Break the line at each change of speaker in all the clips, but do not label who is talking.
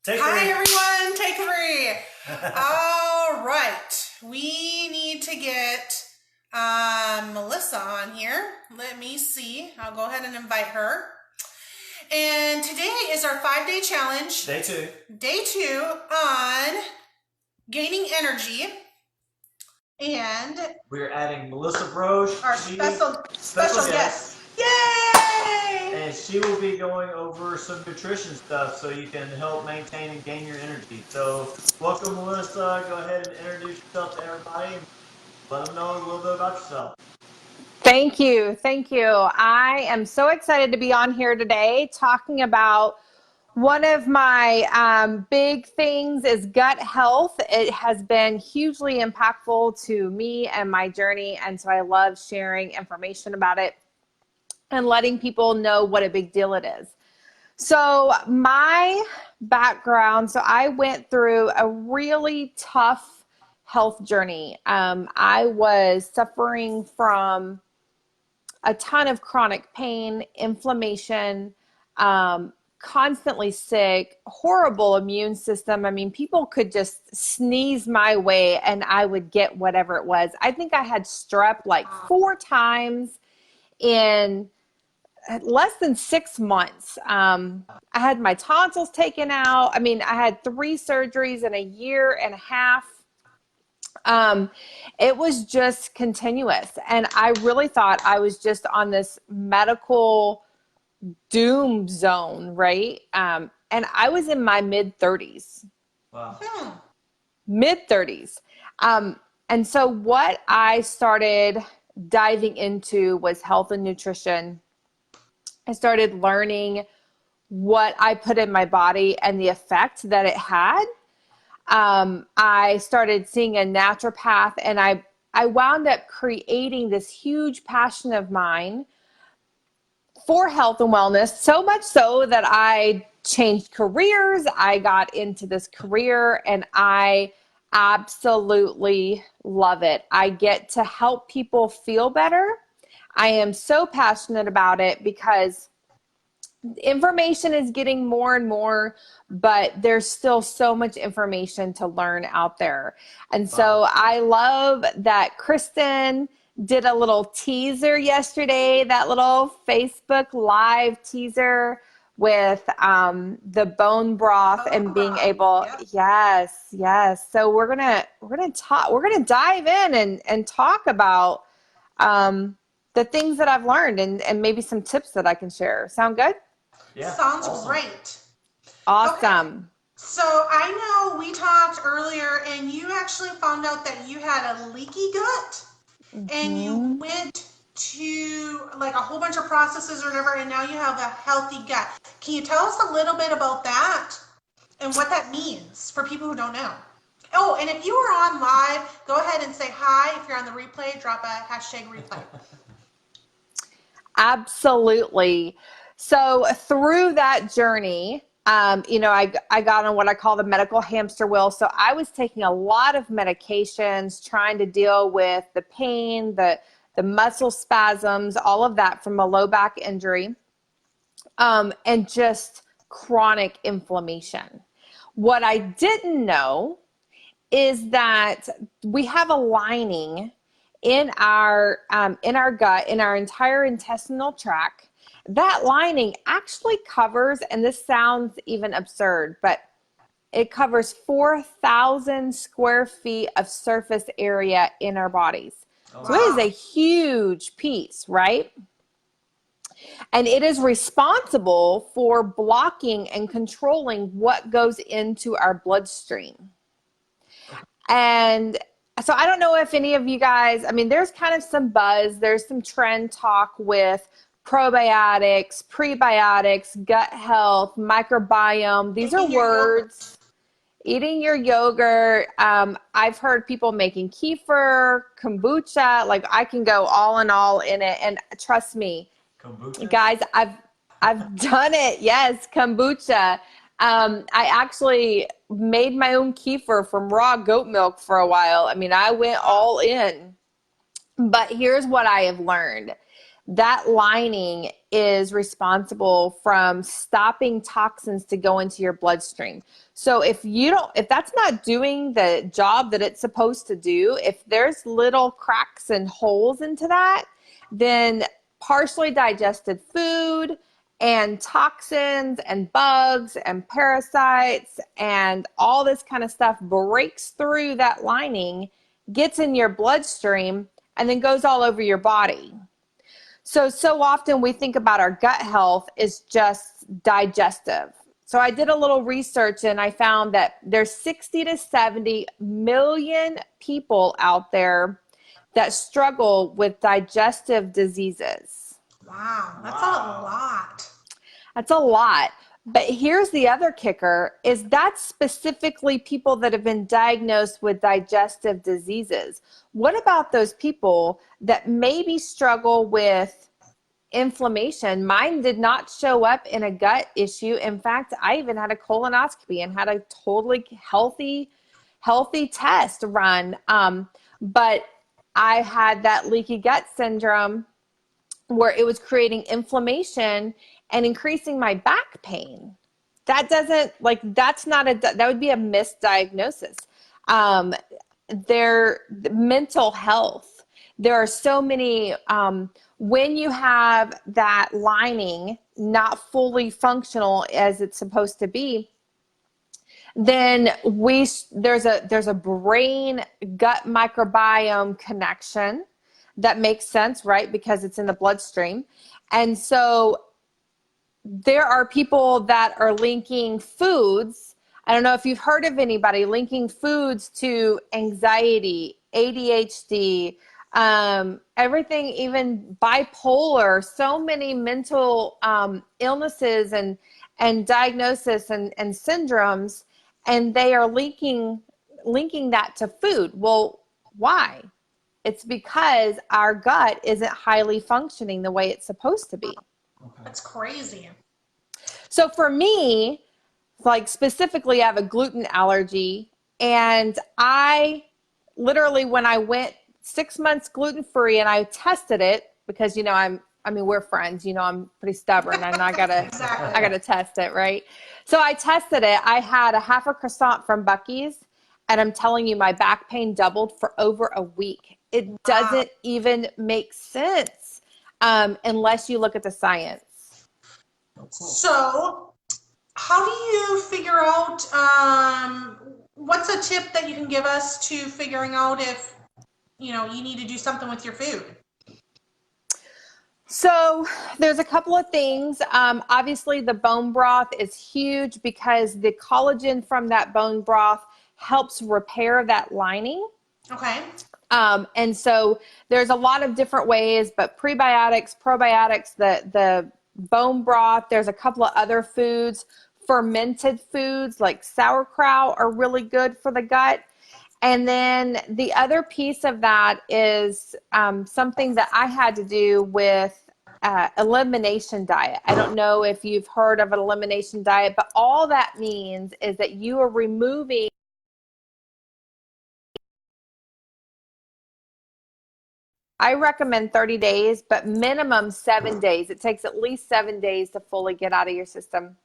Take
Hi
three.
everyone, take three. All right, we need to get Melissa on here. Let me see. I'll go ahead and invite her. And today is our 5-day challenge.
Day two.
Day 2 on gaining energy. And
We're adding Melissa Broche,
our special guest. Yay!
and she will be going over some nutrition stuff so you can help maintain and gain your energy. So, welcome, Melissa. Go ahead and introduce yourself to everybody and let them know a little bit about yourself.
Thank you. Thank you. I am so excited to be on here today talking about one of my big things is gut health. It has been hugely impactful to me and my journey. And so I love sharing information about it and letting people know what a big deal it is. So my background, so I went through a really tough health journey. I was suffering from a ton of chronic pain, inflammation, constantly sick, horrible immune system. I mean, people could just sneeze my way and I would get whatever it was. I think I had strep like 4 times in less than 6 months. I had my tonsils taken out. I mean, I had 3 surgeries in a year and a half. It was just continuous. And I really thought I was just on this medical doom zone, right? And I was in my mid 30s.
Wow.
Mid 30s. And so what I started diving into was health and nutrition. I started learning what I put in my body and the effect that it had. I started seeing a naturopath, and I wound up creating this huge passion of mine for health and wellness, so much so that I changed careers. I got into this career and I absolutely love it. I get to help people feel better. I am so passionate about it because information is getting more and more, but there's still so much information to learn out there. And so I love that Kristen did a little teaser yesterday, that little Facebook Live teaser with the bone broth and being able, yes. So we're gonna dive in and talk about the things that I've learned and maybe some tips that I can share. Sound good?
Yeah.
Sounds
awesome.
great.
Awesome.
Okay. So I know we talked earlier and you actually found out that you had a leaky gut and you went to like a whole bunch of processes or whatever, and now you have a healthy gut. Can you tell us a little bit about that and what that means for people who don't know? Oh, and if you are on live, go ahead and say hi. If you're on the replay, drop a hashtag replay.
Absolutely. So through that journey, I got on what I call the medical hamster wheel. So I was taking a lot of medications, trying to deal with the pain, the muscle spasms, all of that from a low back injury, and just chronic inflammation. What I didn't know is that we have a lining in our gut, in our entire intestinal tract. That lining actually covers, and this sounds even absurd, but it covers 4,000 square feet of surface area in our bodies.
Oh,
so it is a huge piece, right? And it is responsible for blocking and controlling what goes into our bloodstream. And so I don't know if any of you guys, I mean, there's kind of some buzz, there's some trend talk with probiotics, prebiotics, gut health, microbiome. These are words. Eating your yogurt. I've heard people making kefir, kombucha. Like I can go all in it. And trust me,
kombucha?
Guys, I've done it. Yes, kombucha. I actually made my own kefir from raw goat milk for a while. I mean, I went all in. But here's what I have learned. that lining is responsible from stopping toxins to go into your bloodstream. So if that's not doing the job that it's supposed to do, if there's little cracks and holes into that, then partially digested food and toxins and bugs and parasites and all this kind of stuff breaks through that lining, gets in your bloodstream, and then goes all over your body. So often we think about our gut health is just digestive. So I did a little research and I found that there's 60 to 70 million people out there that struggle with digestive diseases.
Wow, that's a lot.
That's a lot. But here's the other kicker is that's specifically people that have been diagnosed with digestive diseases. What about those people that maybe struggle with inflammation? Mine did not show up in a gut issue. In fact, I even had a colonoscopy and had a totally healthy test run. But I had that leaky gut syndrome where it was creating inflammation and increasing my back pain. That would be a misdiagnosis. Mental health. There are so many, when you have that lining not fully functional as it's supposed to be, then there's a brain gut microbiome connection that makes sense, right? Because it's in the bloodstream. And so there are people that are linking foods. I don't know if you've heard of anybody linking foods to anxiety, ADHD, everything, even bipolar, so many mental illnesses and diagnosis and syndromes, and they are linking that to food. Well, why? It's because our gut isn't highly functioning the way it's supposed to be.
That's crazy.
So for me, like specifically, I have a gluten allergy, and I literally, when I went 6 months gluten-free and I tested it because, we're friends, I'm pretty stubborn and I gotta test it, right? So I tested it. I had a half a croissant from Buc-ee's, and I'm telling you, my back pain doubled for over a week. It doesn't even make sense unless you look at the science.
So how do you figure out, what's a tip that you can give us to figuring out if, you need to do something with your food?
So there's a couple of things. Obviously, the bone broth is huge because the collagen from that bone broth helps repair that lining.
Okay.
And so there's a lot of different ways, but prebiotics, probiotics, the bone broth, there's a couple of other foods. Fermented foods like sauerkraut are really good for the gut. And then the other piece of that is something that I had to do with elimination diet. I don't know if you've heard of an elimination diet, but all that means is that you are removing I recommend 30 days, but minimum 7 days. It takes at least 7 days to fully get out of your system.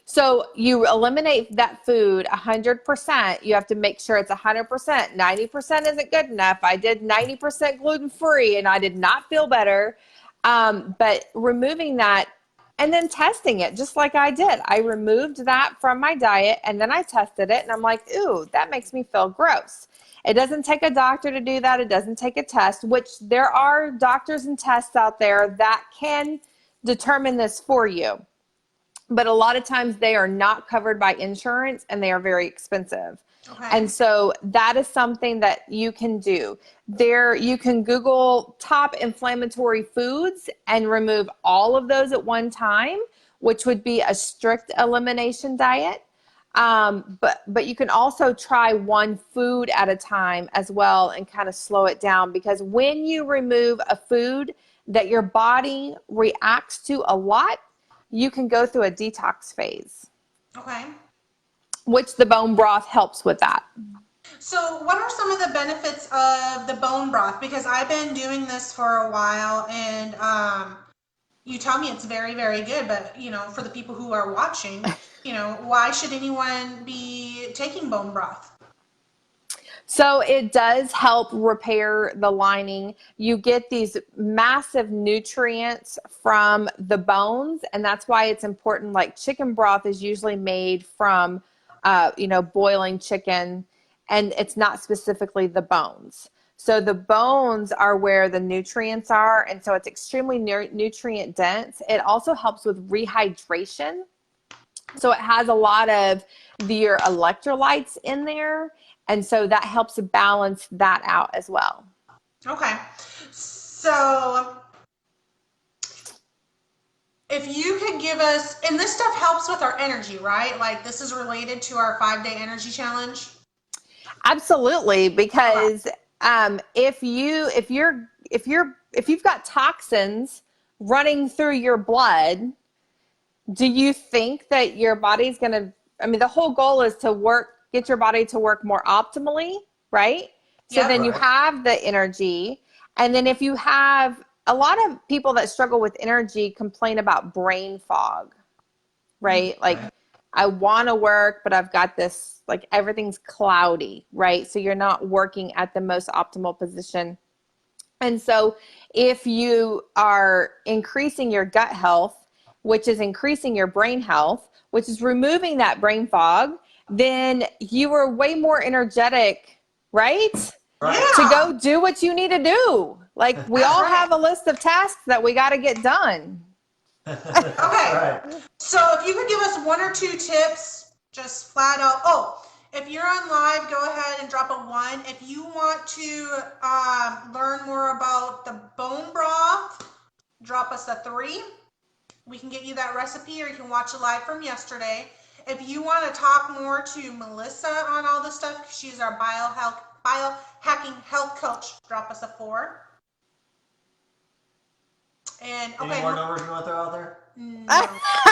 So you eliminate that food 100%. You have to make sure it's 100%. 90% isn't good enough. I did 90% gluten-free and I did not feel better. But removing that and then testing it just like I did. I removed that from my diet and then I tested it and I'm like, ooh, that makes me feel gross. It doesn't take a doctor to do that. It doesn't take a test, which there are doctors and tests out there that can determine this for you. But a lot of times they are not covered by insurance and they are very expensive. Okay. And so that is something that you can do. You can Google top inflammatory foods and remove all of those at one time, which would be a strict elimination diet. But you can also try one food at a time as well and kind of slow it down, because when you remove a food that your body reacts to a lot, you can go through a detox phase.
Okay.
Which the bone broth helps with that.
So, what are some of the benefits of the bone broth? Because I've been doing this for a while, and you tell me it's very, very good. But for the people who are watching, why should anyone be taking bone broth?
So it does help repair the lining. You get these massive nutrients from the bones, and that's why it's important. Like chicken broth is usually made from, boiling chicken, and it's not specifically the bones. So the bones are where the nutrients are, and so it's extremely nutrient dense. It also helps with rehydration. So it has a lot of your electrolytes in there. And so that helps balance that out as well.
Okay. So if you could give us, and this stuff helps with our energy, right? Like this is related to our 5-day energy challenge.
Absolutely, because if you've got toxins running through your blood, do you think that your body's going to, the whole goal is to get your body to work more optimally, right? So
Yep.
then you
Right.
have the energy. And then if you have, a lot of people that struggle with energy complain about brain fog, right? Like I want to work, but I've got this, like everything's cloudy, right? So you're not working at the most optimal position. And so if you are increasing your gut health, which is increasing your brain health, which is removing that brain fog, then you are way more energetic, right?
Right.
To go do what you need to do. Like we
That's
all
right.
have a list of tasks that we got to get done.
Okay.
Right.
So if you could give us 1 or 2 tips, just flat out. Oh, if you're on live, go ahead and drop a 1. If you want to learn more about the bone broth, drop us a 3. We can get you that recipe, or you can watch it live from yesterday. If you want to talk more to Melissa on all this stuff, she's our biohacking health coach, drop us a 4. And
Any
okay,
more numbers you want to throw out there?
no.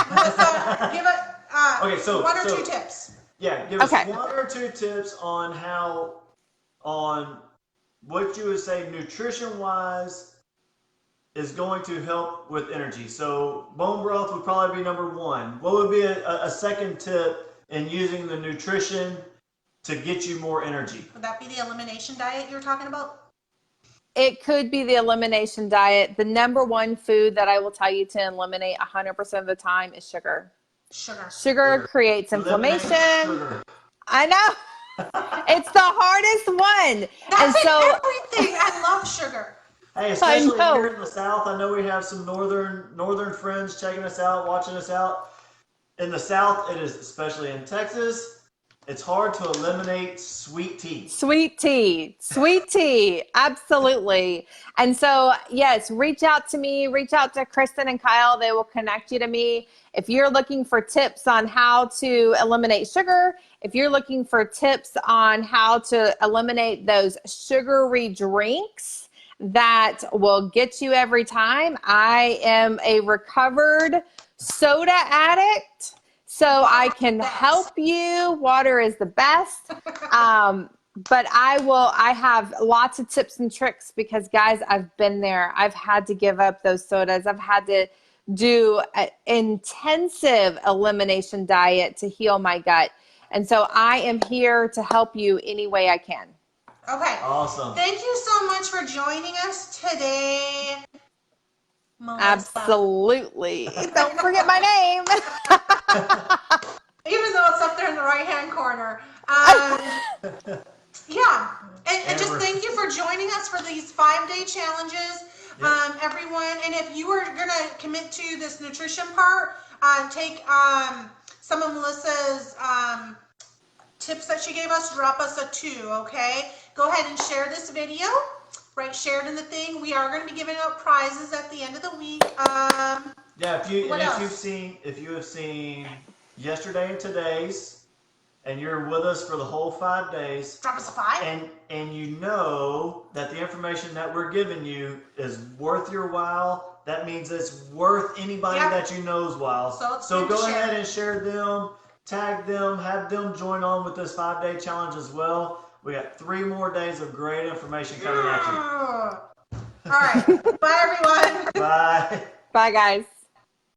Melissa, give it
Okay, so
1 or 2 tips.
Yeah, give us
Okay.
1 or 2 tips on what you would say nutrition wise is going to help with energy. So bone broth would probably be number 1. What would be a second tip in using the nutrition to get you more energy?
Would that be the elimination diet you're talking about?
It could be the elimination diet. The number one food that I will tell you to eliminate 100% of the time is sugar. Sugar creates
Eliminate
inflammation.
sugar.
I know. It's the hardest one.
That's
And so
everything. I love sugar.
Hey, especially
know.
here in the South, I know we have some northern friends checking us out, watching us out. In the South, it is, especially in Texas, it's hard to eliminate sweet tea.
Sweet tea, absolutely. And so, yes, reach out to me, reach out to Kristen and Kyle. They will connect you to me. If you're looking for tips on how to eliminate sugar, if you're looking for tips on how to eliminate those sugary drinks that will get you every time, I am a recovered soda addict. So I can help you. Water is the best. But I have lots of tips and tricks because, guys, I've been there. I've had to give up those sodas. I've had to do an intensive elimination diet to heal my gut. And so I am here to help you any way I can.
Okay.
Awesome.
Thank you so much for joining us today, Melissa.
Absolutely. Don't forget my name.
Even though it's up there in the right-hand corner. Yeah. And just thank you for joining us for these 5-day challenges.
Yep.
Everyone, and if you are going to commit to this nutrition part, take some of Melissa's tips that she gave us, drop us a 2, okay? Go ahead and share this video. Right, share it in the thing. We are going to be giving out prizes at the end of the week.
Yeah, if you
What else?
have seen yesterday and today's, and you're with us for the whole 5 days,
Drop us a 5.
and you know that the information that we're giving you is worth your while, that means it's worth anybody
Yep.
that you know's while.
So it's
So
good to
go
share.
ahead and share them, tag them, have them join on with this 5-day challenge as well. We got 3 more days of great information coming at you.
All right. Bye, everyone.
Bye.
Bye, guys.